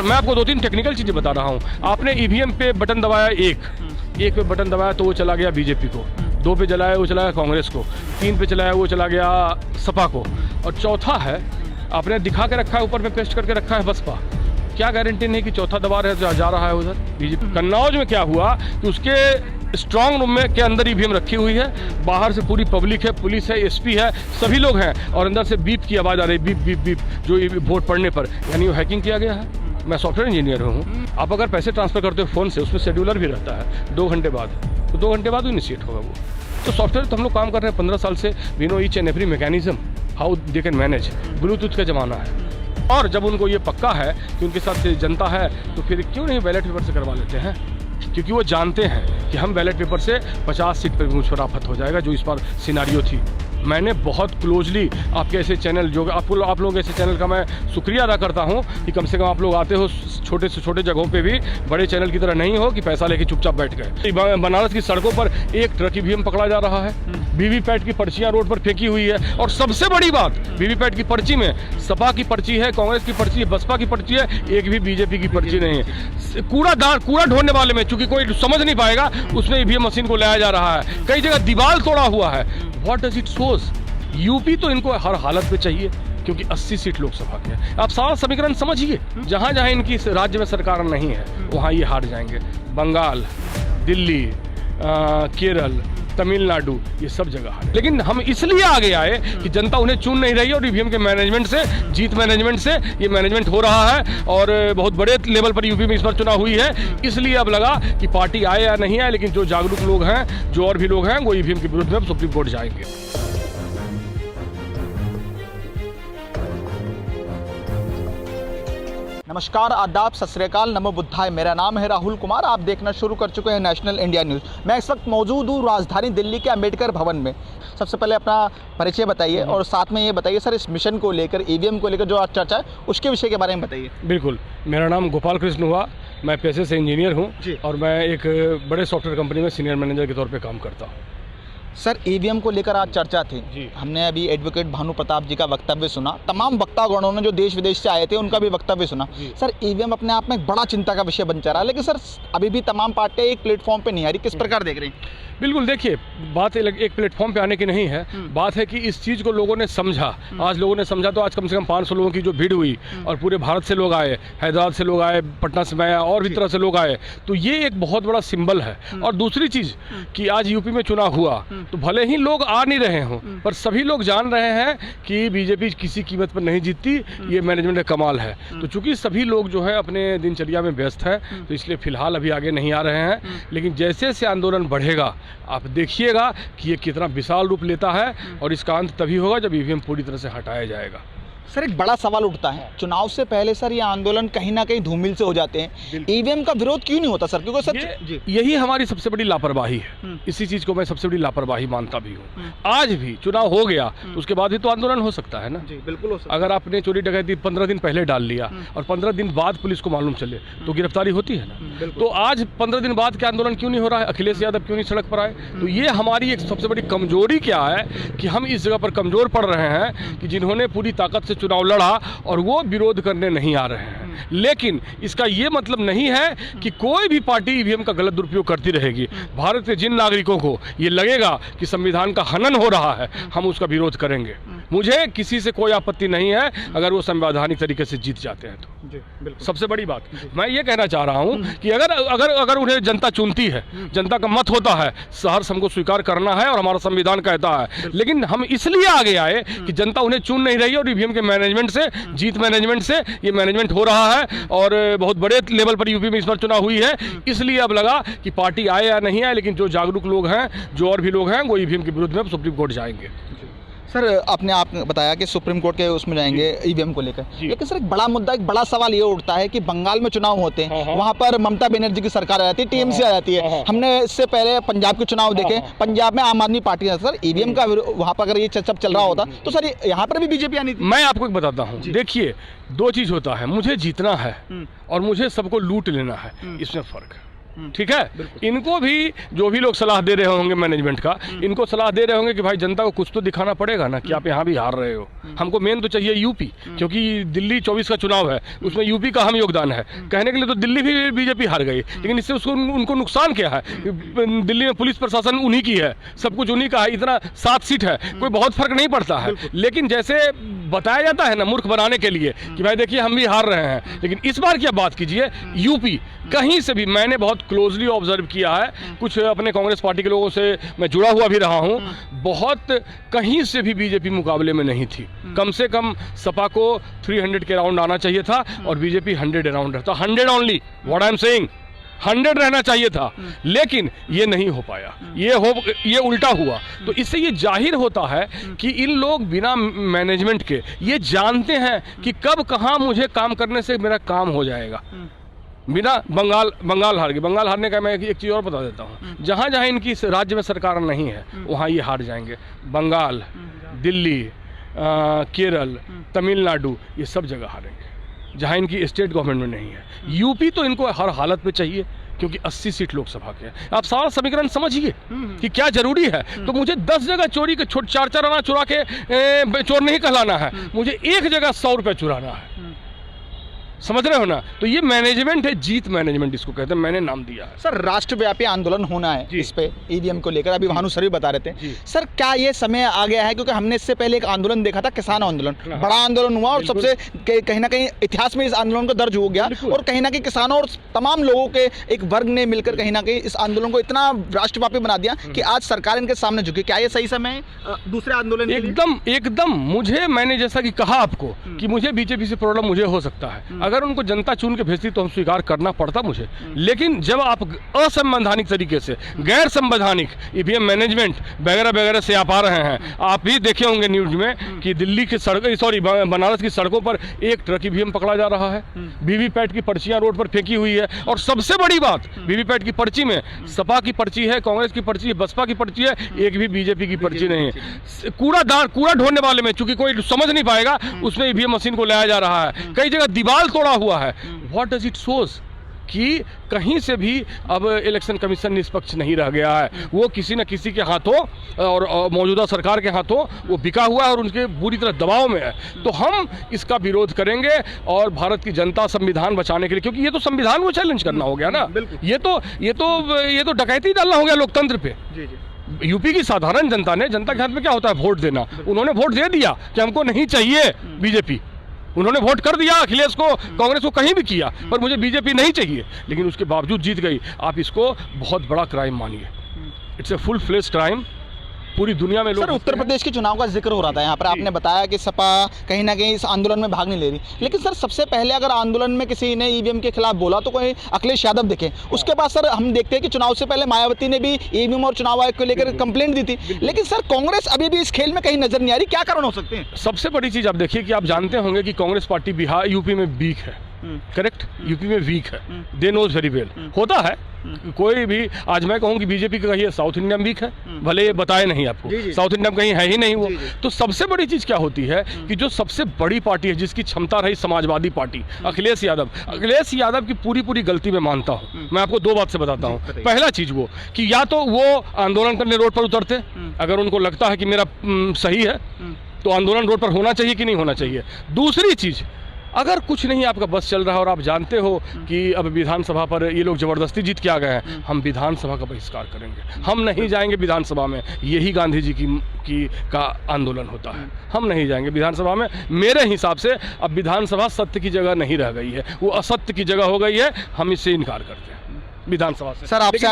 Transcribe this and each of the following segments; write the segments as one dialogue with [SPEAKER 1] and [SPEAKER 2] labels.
[SPEAKER 1] मैं आपको 2-3 टेक्निकल चीजें बता रहा हूँ। आपने ईवीएम पे बटन दबाया एक पे बटन दबाया तो वो चला गया बीजेपी को, 2 पे चलाया वो चला गया कांग्रेस को, 3 पे चलाया वो चला गया सपा को, और चौथा है आपने दिखा के रखा है, ऊपर में पेस्ट करके रखा है बसपा। क्या गारंटी नहीं कि चौथा दबा रहे जा रहा है उधर बीजेपी। कन्नौज में क्या हुआ कि उसके स्ट्रांग रूम में के अंदर ईवीएम रखी हुई है, बाहर से पूरी पब्लिक है, पुलिस है, एसपी है, सभी लोग हैं, और अंदर से बीप की आवाज़ आ रही है, बीप बीप बीप, जो वोट पड़ने पर, यानी वो हैकिंग किया गया है। मैं सॉफ्टवेयर इंजीनियर हूँ। आप अगर पैसे ट्रांसफर करते हो फ़ोन से, उसमें शेड्यूलर भी रहता है 2 घंटे बाद, तो 2 घंटे बाद इनिशिएट होगा वो। तो सॉफ्टवेयर तो हम लोग काम कर रहे हैं 15 साल से। We know each and every mechanism how they can manage. Bluetooth का ज़माना है, और जब उनको ये पक्का है कि उनके साथ जनता है, तो फिर क्यों नहीं बैलेट पेपर से करवा लेते हैं? क्योंकि वो जानते हैं कि हम बैलेट पेपर से 50 सीट पर मुझ पर आफत हो जाएगा, जो इस बार सिनारियो थी। मैंने बहुत क्लोजली आपके ऐसे चैनल, जो आप लोग ऐसे चैनल का मैं शुक्रिया अदा करता हूं कि कम से कम आप लोग आते हो छोटे से छोटे जगहों पे भी, बड़े चैनल की तरह नहीं हो कि पैसा लेके चुपचाप बैठ गए। बनारस की सड़कों पर एक ट्रक ईवीएम पकड़ा जा रहा है, वीवीपैट की पर्चियां रोड पर फेंकी हुई है, और सबसे बड़ी बात, वीवीपैट की पर्ची में सपा की पर्ची है, कांग्रेस की पर्ची है, बसपा की पर्ची है, एक भी बीजेपी की पर्ची नहीं है। कूड़ा ढोने वाले में चूंकि कोई समझ नहीं पाएगा, उसमें ईवीएम मशीन को लाया जा रहा है। कई जगह दीवार तोड़ा हुआ है। What does it shows? UP तो इनको हर हालत में चाहिए, क्योंकि 80 सीट लोकसभा के हैं। आप सारा समीकरण समझिए, जहां जहां इनकी राज्य में सरकार नहीं है वहां ये हार जाएंगे। बंगाल, दिल्ली, केरल, तमिलनाडु, ये सब जगह हार। लेकिन हम इसलिए आगे आए कि जनता उन्हें चुन नहीं रही है, और ईवीएम के मैनेजमेंट से, जीत मैनेजमेंट से ये मैनेजमेंट हो रहा है, और बहुत बड़े लेवल पर यूपी में इस बार चुनाव हुई है। इसलिए अब लगा कि पार्टी आए या नहीं आए, लेकिन जो जागरूक लोग हैं, जो और भी लोग हैं, वो ईवीएम के विरुद्ध में सुप्रीम कोर्ट जाएंगे।
[SPEAKER 2] नमस्कार, आदाब, सत श्री अकाल, नमो बुद्धाय। मेरा नाम है राहुल कुमार। आप देखना शुरू कर चुके हैं नेशनल इंडिया न्यूज़। मैं इस वक्त मौजूद हूँ राजधानी दिल्ली के अंबेडकर भवन में। सबसे पहले अपना परिचय बताइए, और साथ में ये बताइए सर, इस मिशन को लेकर, ईवीएम को लेकर जो आज चर्चा है, उसके विषय के बारे में बताइए।
[SPEAKER 1] बिल्कुल, मेरा नाम गोपाल कृष्ण हुआ, मैं पेशे से इंजीनियर हूँ, और मैं एक बड़े सॉफ्टवेयर कंपनी में सीनियर मैनेजर के तौर पर काम करता हूँ।
[SPEAKER 2] सर, ईवीएम को लेकर आज चर्चा थी। हमने अभी एडवोकेट भानु प्रताप जी का वक्तव्य सुना, तमाम वक्तागणों ने जो देश विदेश से आए थे उनका भी वक्तव्य सुना। सर, ईवीएम अपने आप में एक बड़ा चिंता का विषय बन जा रहा है, लेकिन सर अभी भी तमाम पार्टियां एक प्लेटफॉर्म पे नहीं आ रही। किस प्रकार देख रही हैं?
[SPEAKER 1] बिल्कुल, देखिए, बात एक प्लेटफॉर्म पे आने की नहीं है, बात है कि इस चीज़ को लोगों ने समझा। आज लोगों ने समझा तो आज कम से कम 500 लोगों की जो भीड़ हुई, और पूरे भारत से लोग आए, हैदराबाद से लोग आए, पटना से आए, और भी तरह से लोग आए, तो ये एक बहुत बड़ा सिंबल है। और दूसरी चीज़ कि आज यूपी में चुनाव हुआ, तो भले ही लोग आ नहीं रहे हों, पर सभी लोग जान रहे हैं कि बीजेपी किसी कीमत पर नहीं जीतती। ये मैनेजमेंट का कमाल है। तो चूंकि सभी लोग जो है अपने दिनचर्या में व्यस्त हैं, तो इसलिए फिलहाल अभी आगे नहीं आ रहे हैं। लेकिन जैसे जैसे आंदोलन बढ़ेगा, आप देखिएगा कि ये कितना विशाल रूप लेता है, और इसका अंत तभी होगा जब ईवीएम पूरी तरह से हटाया जाएगा।
[SPEAKER 2] सर, एक बड़ा सवाल उठता है, चुनाव से पहले सर ये आंदोलन कहीं ना कहीं धूमिल से हो जाते हैं, ईवीएम का विरोध क्यों नहीं होता सर? क्योंकि सर
[SPEAKER 1] यही हमारी सबसे बड़ी लापरवाही है। इसी चीज को मैं सबसे बड़ी लापरवाही मानता भी हूँ। आज भी चुनाव हो गया तो उसके बाद भी तो आंदोलन हो सकता है ना।
[SPEAKER 2] जी, बिल्कुल हो सकता है।
[SPEAKER 1] अगर आपने चोरी डकैती 15 दिन पहले डाल लिया, और 15 दिन बाद पुलिस को मालूम चले, तो गिरफ्तारी होती है ना। तो आज 15 दिन बाद क्या आंदोलन क्यों नहीं हो रहा है? अखिलेश यादव क्यों नहीं सड़क पर आए? तो ये हमारी एक सबसे बड़ी कमजोरी क्या है कि हम इस जगह पर कमजोर पड़ रहे हैं कि जिन्होंने पूरी ताकत से चुनाव लड़ा, और वो विरोध करने नहीं आ रहे हैं। लेकिन इसका ये मतलब नहीं है कि कोई भी पार्टी ईवीएम का गलत दुरुपयोग करती रहेगी। भारत के जिन नागरिकों को ये लगेगा कि संविधान का हनन हो रहा है, हम उसका विरोध करेंगे। मुझे किसी से कोई आपत्ति नहीं है अगर वो संवैधानिक तरीके से जीत जाते हैं तो। सबसे बड़ी बात मैं ये कहना चाह रहा हूँ कि अगर उन्हें जनता चुनती है, जनता का मत होता है, सहर्ष हमको स्वीकार करना है, और हमारा संविधान कहता है। लेकिन हम इसलिए आगे आए कि जनता उन्हें चुन नहीं रही है, और ईवीएम के मैनेजमेंट से, जीत मैनेजमेंट से ये मैनेजमेंट हो रहा है, और बहुत बड़े लेवल पर यूपी में इस बार चुनाव हुई है। इसलिए अब लगा कि पार्टी आए या नहीं आए, लेकिन जो जागरूक लोग हैं, जो और भी लोग हैं, वो ईवीएम के विरुद्ध में सुप्रीम कोर्ट जाएंगे।
[SPEAKER 2] सर, आपने बताया कि सुप्रीम कोर्ट के उसमें जाएंगे ईवीएम को लेकर, लेकिन सर एक बड़ा मुद्दा, एक बड़ा सवाल ये उठता है कि बंगाल में चुनाव होते हैं, वहाँ पर ममता बनर्जी की सरकार आ जाती है, टीएमसी आ जाती है। हमने इससे पहले पंजाब के चुनाव देखे, पंजाब में आम आदमी पार्टी है। सर, ईवीएम का वहाँ पर अगर ये सब चल रहा होता तो सर यहाँ पर भी बीजेपी आनी थी।
[SPEAKER 1] मैं आपको एक बताता हूँ, देखिए, 2 चीज़ होता है, मुझे जीतना है और मुझे सबको लूट लेना है, इसमें फर्क है। ठीक है, इनको भी जो भी लोग सलाह दे रहे होंगे मैनेजमेंट का, इनको सलाह दे रहे होंगे कि भाई जनता को कुछ तो दिखाना पड़ेगा ना कि आप यहाँ भी हार रहे हो। हमको मेन तो चाहिए यूपी, क्योंकि दिल्ली 24 का चुनाव है, उसमें यूपी का अहम योगदान है। कहने के लिए तो दिल्ली भी बीजेपी हार गई, लेकिन इससे उसको उनको नुकसान क्या है? दिल्ली में पुलिस प्रशासन उन्हीं की है, सब कुछ उन्हीं का है, इतना 7 सीट है, कोई बहुत फर्क नहीं पड़ता है। लेकिन जैसे बताया जाता है ना मूर्ख बनाने के लिए कि भाई देखिए हम भी हार रहे हैं, लेकिन इस बार की आप बात कीजिए, यूपी कहीं से भी, मैंने बहुत क्लोजली ऑब्जर्व किया है, कुछ अपने कांग्रेस पार्टी के लोगों से मैं जुड़ा हुआ भी रहा हूं, बहुत कहीं से भी बीजेपी मुकाबले में नहीं थी। कम से कम सपा को 300 के अराउंड आना चाहिए था और बीजेपी 100 अराउंड रहता, 100 only, what I am saying, 100 रहना चाहिए था, लेकिन ये नहीं हो पाया, ये उल्टा हुआ। तो इससे ये जाहिर होता है कि इन लोग बिना मैनेजमेंट के ये जानते हैं कि कब कहाँ मुझे काम करने से मेरा काम हो जाएगा। बिना बंगाल हार गई, बंगाल हारने का मैं एक चीज़ और बता देता हूँ, जहाँ जहाँ इनकी राज्य में सरकार नहीं है वहाँ ये हार जाएंगे। बंगाल, दिल्ली, केरल, तमिलनाडु, ये सब जगह हारेंगे जहाँ इनकी स्टेट गवर्नमेंट में नहीं है। यूपी तो इनको हर हालत में चाहिए, क्योंकि 80 सीट लोकसभा के हैं। आप सारा समीकरण समझिए कि क्या जरूरी है। तो मुझे 10 जगह चोरी के 4-4 आना चुरा के चोर नहीं कहलाना है, मुझे एक जगह 100 रुपये चुराना है, समझ रहे हो ना? तो ये मैनेजमेंट है, जीत मैनेजमेंट इसको कहते हैं, मैंने नाम दिया है।
[SPEAKER 2] सर राष्ट्रव्यापी आंदोलन होना है इस पे ईवीएम को लेकर, अभी भानु सर भी बता रहे थे। सर क्या ये समय आ गया है, क्योंकि हमने इससे पहले एक आंदोलन देखा था, किसान आंदोलन, बड़ा आंदोलन हुआ और सबसे कहीं ना कहीं इतिहास में इस आंदोलन को दर्ज हो गया, और कहीं ना कहीं किसानों और तमाम लोगों के एक वर्ग ने मिलकर कहीं ना कहीं इस आंदोलन को इतना राष्ट्रव्यापी बना दिया कि आज सरकार इनके सामने झुकी। क्या ये सही समय है दूसरे आंदोलन?
[SPEAKER 1] एकदम मुझे, मैंने जैसा कि कहा आपको कि मुझे बीजेपी से प्रॉब्लम मुझे हो सकता है, अगर उनको जनता चुन के भेजती तो हम स्वीकार करना पड़ता मुझे। लेकिन जब आप असंवैधानिक तरीके से, गैर संवैधानिक ईवीएम मैनेजमेंट वगैरह वगैरह से आप आ रहे हैं, आप भी देखे होंगे न्यूज में कि दिल्ली की बनारस की सड़कों पर एक ट्रक ईवीएम पकड़ा जा रहा है, वीवीपैट की पर्चियां रोड पर फेंकी हुई है, और सबसे बड़ी बात, वीवीपैट की पर्ची में सपा की पर्ची है, कांग्रेस की पर्ची है, बसपा की पर्ची है, एक भी बीजेपी की पर्ची नहीं है। कूड़ा ढोने वाले में चूंकि कोई समझ नहीं पाएगा, उसमें ईवीएम मशीन को लाया जा रहा है, कई जगह दीवार तोड़ा हुआ है। व्हाट डज इट शोज कि कहीं से भी अब इलेक्शन कमीशन निष्पक्ष नहीं रह गया है, वो किसी न किसी के हाथों और मौजूदा सरकार के हाथों वो बिका हुआ है और उनके बुरी तरह दबाव में है। तो हम इसका विरोध करेंगे और भारत की जनता संविधान बचाने के लिए, क्योंकि ये तो संविधान को चैलेंज करना हो गया ना, ये तो डकैती डालना हो गया लोकतंत्र पे। यूपी की साधारण जनता ने, जनता के हाथ में क्या होता है, वोट देना, उन्होंने वोट दे दिया कि हमको नहीं चाहिए बीजेपी, उन्होंने वोट कर दिया अखिलेश को, कांग्रेस को, कहीं भी किया, पर मुझे बीजेपी नहीं चाहिए, लेकिन उसके बावजूद जीत गई। आप इसको बहुत बड़ा क्राइम मानिए, it's a full fledge crime. पूरी दुनिया में लोग,
[SPEAKER 2] सर उत्तर प्रदेश के चुनाव का जिक्र हो रहा था यहाँ पर, आपने बताया कि सपा कहीं ना कहीं इस आंदोलन में भाग नहीं ले रही, लेकिन सर सबसे पहले अगर आंदोलन में किसी ने ईवीएम के खिलाफ बोला तो कोई अखिलेश यादव दिखे। उसके बाद सर हम देखते हैं कि चुनाव से पहले मायावती ने भी ईवीएम और चुनाव आयोग को लेकर कंप्लेंट दी थी, लेकिन सर कांग्रेस अभी भी इस खेल में कहीं नजर नहीं आ रही, क्या कारण हो सकते हैं?
[SPEAKER 1] सबसे बड़ी चीज आप देखिए कि आप जानते होंगे कि कांग्रेस पार्टी बिहार, यूपी में वीक है, करेक्ट, यूपी में वीक है, दे नोज वेरी वेल, होता है कोई भी। आज मैं कहूँ कि बीजेपी का कहिए साउथ इंडिया में वीक है, भले ये बताए नहीं आपको, साउथ इंडिया में कहीं है ही नहीं वो। तो सबसे बड़ी चीज क्या होती है कि जो सबसे बड़ी पार्टी है, जिसकी क्षमता रही समाजवादी पार्टी, अखिलेश यादव की पूरी गलती में मानता हूँ। मैं आपको 2 बात से बताता हूँ। पहला चीज वो कि या तो वो आंदोलन करने रोड पर उतरते, अगर उनको लगता है कि मेरा सही है तो आंदोलन रोड पर होना चाहिए कि नहीं होना चाहिए। दूसरी चीज, अगर कुछ नहीं आपका बस चल रहा है और आप जानते हो कि अब विधानसभा पर ये लोग जबरदस्ती जीत के आ गए हैं, हम विधानसभा का बहिष्कार करेंगे, हम नहीं जाएंगे विधानसभा में। यही गांधी जी का आंदोलन होता है, हम नहीं जाएंगे विधानसभा में। मेरे हिसाब से अब विधानसभा सत्य की जगह नहीं रह गई है, वो असत्य की जगह हो गई है, हम इससे इनकार करते हैं विधानसभा से।
[SPEAKER 2] सर आपसे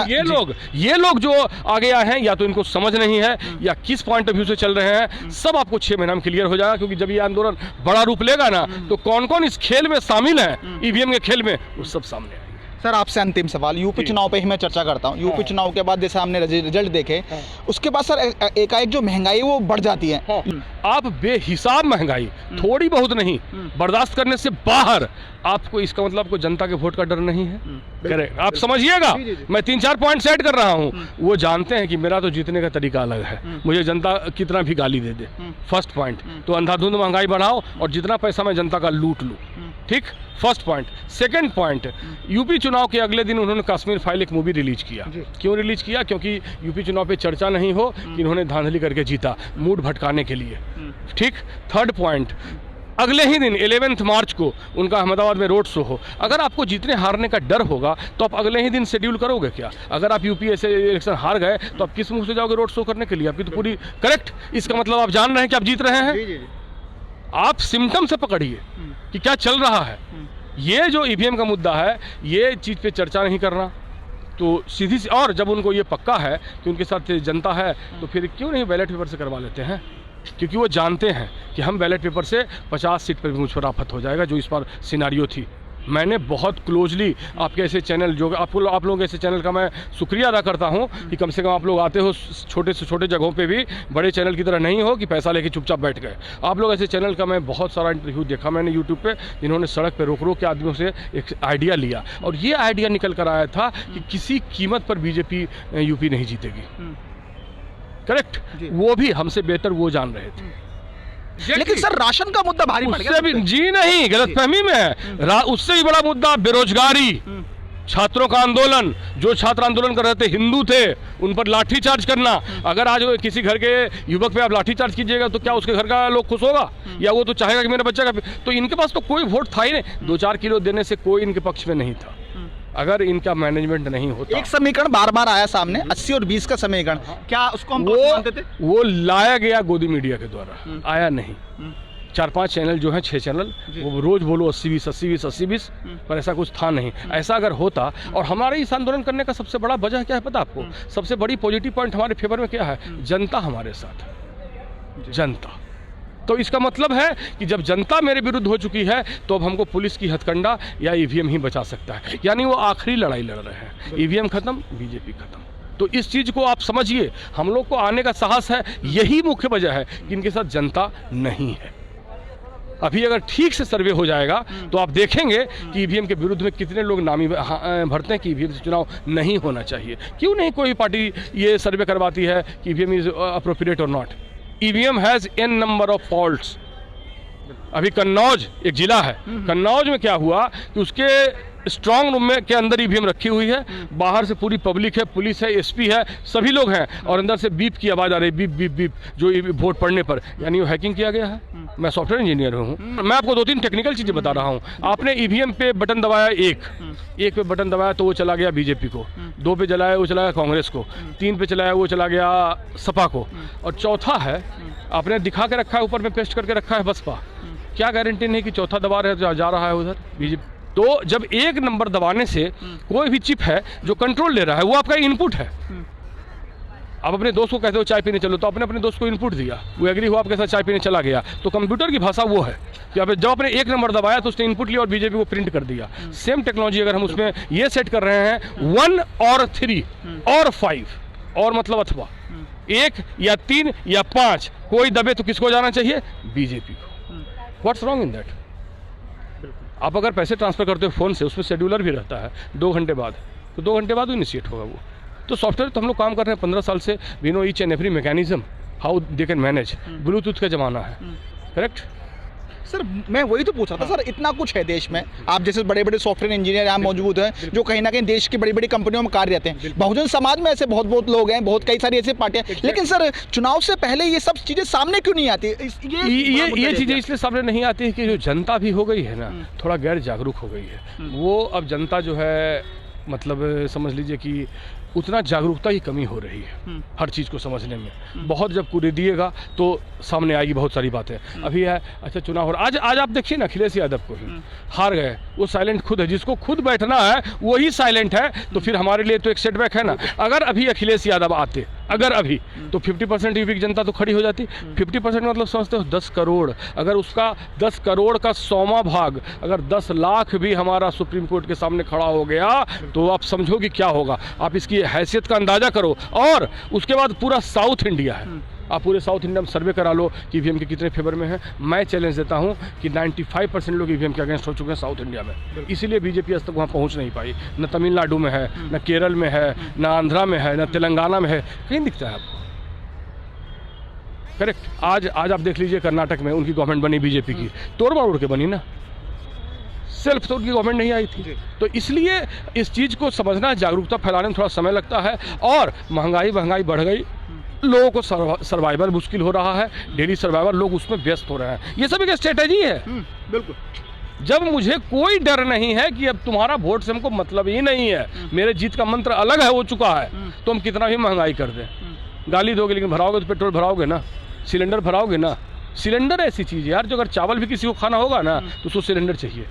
[SPEAKER 1] ये लोग जो आगे आए हैं, या तो इनको समझ नहीं है या किस पॉइंट ऑफ व्यू से चल रहे हैं, सब आपको 6 महीना में क्लियर हो जाएगा। क्योंकि जब ये आंदोलन बड़ा रूप लेगा ना, तो कौन कौन इस खेल में शामिल है, ईवीएम के खेल में, वो सब सामने आएंगे।
[SPEAKER 2] सर आपसे अंतिम सवाल, यूपी चुनाव पे ही मैं चर्चा करता हूँ। यूपी चुनाव के बाद जैसे हमने रिजल्ट देखे, उसके बाद सर एकाएक जो महंगाई वो बढ़ जाती है।
[SPEAKER 1] आप बेहिसाब महंगाई, थोड़ी बहुत नहीं, बर्दाश्त करने से बाहर, आपको इसका मतलब आपको जनता के वोट का डर नहीं है। करेक्ट, आप समझिएगा, मैं 3-4 पॉइंट सेट कर रहा हूँ। वो जानते हैं कि मेरा तो जीतने का तरीका अलग है, मुझे जनता कितना भी गाली दे दे। फर्स्ट पॉइंट तो अंधाधुंध महंगाई बढ़ाओ और जितना पैसा मैं जनता का लूट लूँ, ठीक, first point. Second point, UP चुनाव के अगले दिन उन्होंने कश्मीर फाइल एक मूवी रिलीज किया। क्यों रिलीज किया? क्योंकि यूपी चुनाव पे चर्चा नहीं हो कि इन्होंने धांधली करके जीता, मूड भटकाने के लिए। ठीक। थर्ड पॉइंट, अगले ही दिन 11 मार्च को उनका अहमदाबाद में रोड शो हो। अगर आपको जीतने हारने का डर होगा तो आप अगले ही दिन शेड्यूल करोगे क्या? अगर आप यूपी से इलेक्शन हार गए तो आप किस मुंह से जाओगे रोड शो करने के लिए? आपकी तो पूरी करेक्ट, इसका मतलब आप जान रहे हैं कि आप जीत रहे हैं। आप सिम्टम से पकड़िए कि क्या चल रहा है। ये जो ईवीएम का मुद्दा है, ये चीज़ पे चर्चा नहीं करना तो सीधी सी, और जब उनको ये पक्का है कि उनके साथ जनता है तो फिर क्यों नहीं बैलेट पेपर से करवा लेते हैं? क्योंकि वो जानते हैं कि हम बैलेट पेपर से 50 सीट पर भी मुझ पर आफत हो जाएगा, जो इस बार सिनारियो थी। मैंने बहुत क्लोजली आपके ऐसे चैनल, जो आप लोगों के ऐसे चैनल का मैं शुक्रिया अदा करता हूं कि कम से कम आप लोग आते हो छोटे से छोटे जगहों पे भी, बड़े चैनल की तरह नहीं हो कि पैसा लेके चुपचाप बैठ गए। आप लोग ऐसे चैनल का मैं बहुत सारा इंटरव्यू देखा मैंने यूट्यूब पे, जिन्होंने सड़क पे रोक रोक के आदमियों से एक आइडिया लिया, और ये आइडिया निकल कर आया था कि किसी कीमत पर बीजेपी यूपी नहीं जीतेगी। करेक्ट, वो भी हमसे बेहतर वो जान रहे थे।
[SPEAKER 2] लेकिन सर राशन का मुद्दा भारी पड़ गया।
[SPEAKER 1] भी जी नहीं, गलतफहमी में है। उससे भी बड़ा मुद्दा बेरोजगारी, छात्रों का आंदोलन। जो छात्र आंदोलन कर रहे थे हिंदू थे, उन पर लाठी चार्ज करना। अगर आज किसी घर के युवक पे आप लाठी चार्ज कीजिएगा तो क्या उसके घर का लोग खुश होगा? या वो तो चाहेगा कि मेरा बच्चा का? तो इनके पास तो कोई वोट था ही नहीं। 2-4 किलो देने से कोई इनके पक्ष में नहीं था अगर इनका मैनेजमेंट नहीं होता।
[SPEAKER 2] एक समीकरण बार बार आया सामने, 80 और 20 का समीकरण, क्या उसको हम मानते थे?
[SPEAKER 1] वो लाया गया गोदी मीडिया के द्वारा, आया नहीं। 4-5 चैनल जो हैं, 6 चैनल, वो रोज बोलो 80-20 80-20 80-20, पर ऐसा कुछ था नहीं। ऐसा अगर होता, और हमारे इस आंदोलन करने का सबसे बड़ा वजह क्या है पता आपको? सबसे बड़ी पॉजिटिव पॉइंट हमारे फेवर में क्या है? जनता हमारे साथ है। जनता, तो इसका मतलब है कि जब जनता मेरे विरुद्ध हो चुकी है तो अब हमको पुलिस की हथकंडा या ईवीएम ही बचा सकता है। यानी वो आखिरी लड़ाई लड़ रहे हैं, ईवीएम खत्म, बीजेपी खत्म। तो इस चीज़ को आप समझिए, हम लोग को आने का साहस है, यही मुख्य वजह है कि इनके साथ जनता नहीं है। अभी अगर ठीक से सर्वे हो जाएगा तो आप देखेंगे कि ईवीएम के विरुद्ध में कितने लोग नामी भरते हैं कि ईवीएम से चुनाव नहीं होना चाहिए। क्यों नहीं कोई पार्टी ये सर्वे करवाती है कि ईवीएम इज अप्रोप्रिएट और not? EVM has n number of faults. अभी कन्नौज एक जिला है, कन्नौज में क्या हुआ कि उसके स्ट्रांग रूम में के अंदर ईवीएम रखी हुई है, बाहर से पूरी पब्लिक है, पुलिस है, एसपी है, सभी लोग हैं, और अंदर से बीप की आवाज़ आ रही है, बीप बीप बीप, जो वोट पड़ने पर। यानी वो हैकिंग किया गया है। मैं सॉफ्टवेयर इंजीनियर हूँ, मैं आपको 2-3 टेक्निकल चीज़ें बता रहा हूँ। आपने ईवीएम पे बटन दबाया, एक पे बटन दबाया तो वो चला गया बीजेपी को, 2 पे चलाया वो चला गया कांग्रेस को, 3 पे चलाया वो चला गया सपा को, और चौथा है आपने दिखा के रखा है, ऊपर में पेस्ट करके रखा है बसपा। क्या गारंटी नहीं कि चौथा दबा रहे तो जा रहा है उधर बीजेपी? तो जब 1 नंबर दबाने से कोई भी चिप है जो कंट्रोल ले रहा है, वो आपका इनपुट है। आप अपने दोस्त को कहते हो चाय पीने चलो, तो आपने अपने दोस्त को इनपुट दिया, वो एग्री हुआ आपके साथ चाय पीने चला गया। तो कंप्यूटर की भाषा वो है कि जब आपने 1 नंबर दबाया तो उसने इनपुट लिया और बीजेपी को प्रिंट कर दिया। सेम टेक्नोलॉजी अगर हम उसमें ये सेट कर रहे हैं 1 और 3 और 5, और मतलब अथवा 1 या 3 या 5, कोई दबे तो किसको जाना चाहिए? बीजेपी को। What's wrong in that? आप अगर पैसे ट्रांसफर करते हो फ़ोन से, उसमें शेड्यूलर भी रहता है 2 घंटे बाद, तो 2 घंटे बाद इनिशिएट होगा वो। तो सॉफ्टवेयर तो हम लोग काम कर रहे हैं 15 साल से, we know each and every mechanism how they can manage. Bluetooth का ज़माना है, करेक्ट?
[SPEAKER 2] सर मैं वही तो पूछा था सर, इतना कुछ है देश में, आप जैसे बड़े बड़े सॉफ्टवेयर इंजीनियर यहाँ मौजूद हैं जो कहीं ना कहीं देश की बड़ी बड़ी कंपनियों में कार्यरत हैं। बहुजन समाज में ऐसे बहुत लोग हैं, बहुत कई सारी ऐसी पार्टियां, लेकिन सर चुनाव से पहले ये सब चीज़ें सामने क्यों नहीं आती?
[SPEAKER 1] ये चीज़ें इसलिए सामने नहीं आती है कि जो जनता भी हो गई है ना, थोड़ा गैर जागरूक हो गई है। वो अब जनता जो है, मतलब समझ लीजिए कि उतना जागरूकता की कमी हो रही है हर चीज़ को समझने में। बहुत जब कुरेदिएगा तो सामने आएगी बहुत सारी बातें। अभी है, अच्छा चुनाव हो रहा, आज आप देखिए ना अखिलेश यादव को ही हार गए, वो साइलेंट खुद है, जिसको खुद बैठना है वही साइलेंट है। तो फिर हमारे लिए तो एक सेटबैक है ना। अगर अभी अखिलेश यादव आते, अगर अभी, तो 50% यूपी की जनता तो खड़ी हो जाती। 50% मतलब समझते हो 10 करोड़। अगर उसका 10 करोड़ का 100वां भाग, अगर 10 लाख भी हमारा सुप्रीम कोर्ट के सामने खड़ा हो गया तो आप समझो कि क्या होगा। आप इसकी हैसियत का अंदाज़ा करो। और उसके बाद पूरा साउथ इंडिया है, आप पूरे साउथ इंडिया में सर्वे करा लो कि ईवीएम के कितने फेवर में है। मैं चैलेंज देता हूं कि 95% लोग ईवीएम के अगेंस्ट हो चुके हैं साउथ इंडिया में। इसीलिए बीजेपी आज तक वहां पहुंच नहीं पाई। न तमिलनाडु में है, न केरल में है, न आंध्रा में है, न तेलंगाना में है, कहीं दिखता है आपको? करेक्ट। आज आप देख लीजिए कर्नाटक में उनकी गवर्नमेंट बनी बीजेपी की, तोड़ मरोड़ के बनी ना। सेल्फ तो उनकी गवर्नमेंट नहीं आई थी। तो इसलिए इस चीज़ को समझना, जागरूकता फैलाने में थोड़ा समय लगता है। और महंगाई बढ़ गई, लोगों को सर्वाइवल मुश्किल हो रहा है, डेली सर्वाइवल, लोग उसमें व्यस्त हो रहे हैं। ये सब एक स्ट्रेटेजी है।
[SPEAKER 2] बिल्कुल।
[SPEAKER 1] जब मुझे कोई डर नहीं है कि अब तुम्हारा वोट से हमको मतलब ही नहीं है, मेरे जीत का मंत्र अलग है, हो चुका है, तो हम कितना भी महंगाई कर दें। गाली दोगे लेकिन भराओगे तो पेट्रोल भराओगे ना, सिलेंडर भराओगे ना। सिलेंडर ऐसी चीज़ है यार, जो अगर चावल भी किसी को खाना होगा ना तो उसको सिलेंडर चाहिए।